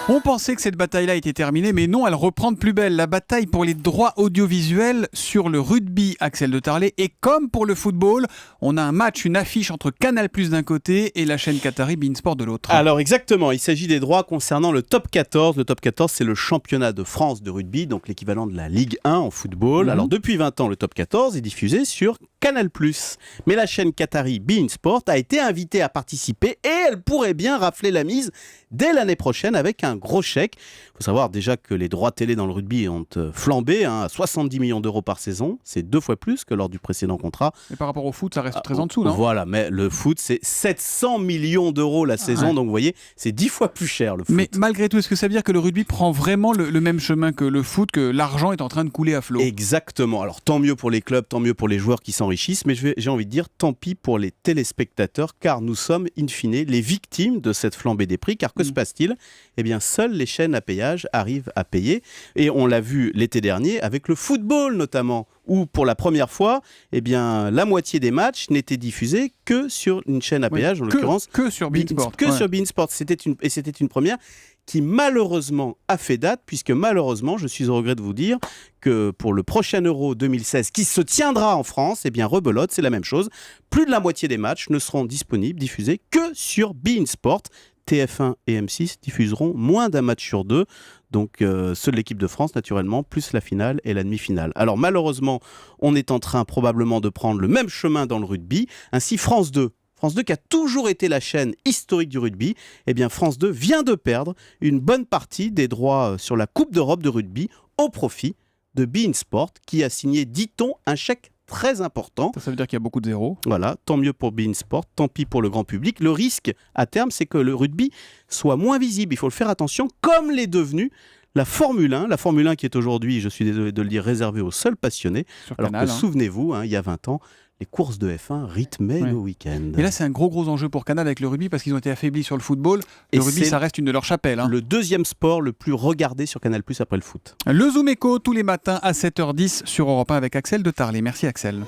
On pensait que cette bataille-là était terminée, mais non, elle reprend de plus belle. La bataille pour les droits audiovisuels sur le rugby, Axel de Tarlé. Et comme pour le football, on a un match, une affiche entre Canal+ d'un côté et la chaîne qatari beIN Sport de l'autre. Alors exactement, il s'agit des droits concernant le Top 14. Le Top 14, c'est le championnat de France de rugby, donc l'équivalent de la Ligue 1 en football. Alors depuis 20 ans, le Top 14 est diffusé sur Canal+. Mais la chaîne qatari beIN Sport a été invitée à participer et elle pourrait bien rafler la mise dès l'année prochaine avec un gros chèque. Il faut savoir déjà que les droits télé dans le rugby ont flambé à 70 millions d'euros par saison. C'est 2 fois plus que lors du précédent contrat. Et par rapport au foot, ça reste très en dessous, non ? Voilà, mais le foot, c'est 700 millions d'euros la saison. Ouais. Donc vous voyez, c'est 10 fois plus cher le foot. Mais malgré tout, est-ce que ça veut dire que le rugby prend vraiment le même chemin que le foot, que l'argent est en train de couler à flot ? Exactement. Alors tant mieux pour les clubs, tant mieux pour les joueurs qui s'enrichissent, mais j'ai envie de dire tant pis pour les téléspectateurs, car nous sommes in fine les victimes de cette flambée des prix. Car que se passe-t-il ? Eh bien, seules les chaînes à péage arrivent à payer. Et on l'a vu l'été dernier avec le football notamment, où pour la première fois, eh bien, la moitié des matchs n'étaient diffusés que sur une chaîne à péage, en l'occurrence que sur beIN Sport. sur beIN Sport. C'était une première qui malheureusement a fait date, puisque malheureusement, je suis au regret de vous dire que pour le prochain Euro 2016 qui se tiendra en France, eh bien rebelote, c'est la même chose. Plus de la moitié des matchs ne seront disponibles, diffusés que sur beIN Sport. TF1 et M6 diffuseront moins d'un match sur 2, donc ceux de l'équipe de France naturellement, plus la finale et la demi-finale. Alors malheureusement, on est en train probablement de prendre le même chemin dans le rugby. Ainsi France 2 qui a toujours été la chaîne historique du rugby, eh bien France 2 vient de perdre une bonne partie des droits sur la Coupe d'Europe de rugby au profit de beIN Sport, qui a signé, dit-on, un chèque très important. Ça veut dire qu'il y a beaucoup de zéros. Voilà, tant mieux pour beIN Sport, tant pis pour le grand public. Le risque à terme, c'est que le rugby soit moins visible. Il faut le faire attention, comme l'est devenu la Formule 1. La Formule 1 qui est aujourd'hui, je suis désolé de le dire, réservée aux seuls passionnés. Sur Alors Canal, que souvenez-vous, il y a 20 ans, les courses de F1 rythmaient le week-end. Et là, c'est un gros enjeu pour Canal avec le rugby parce qu'ils ont été affaiblis sur le football. Le rugby, ça reste une de leurs chapelles. Le deuxième sport le plus regardé sur Canal+ après le foot. Le Zoom Echo tous les matins à 7h10 sur Europe 1 avec Axel de Tarlé. Merci Axel.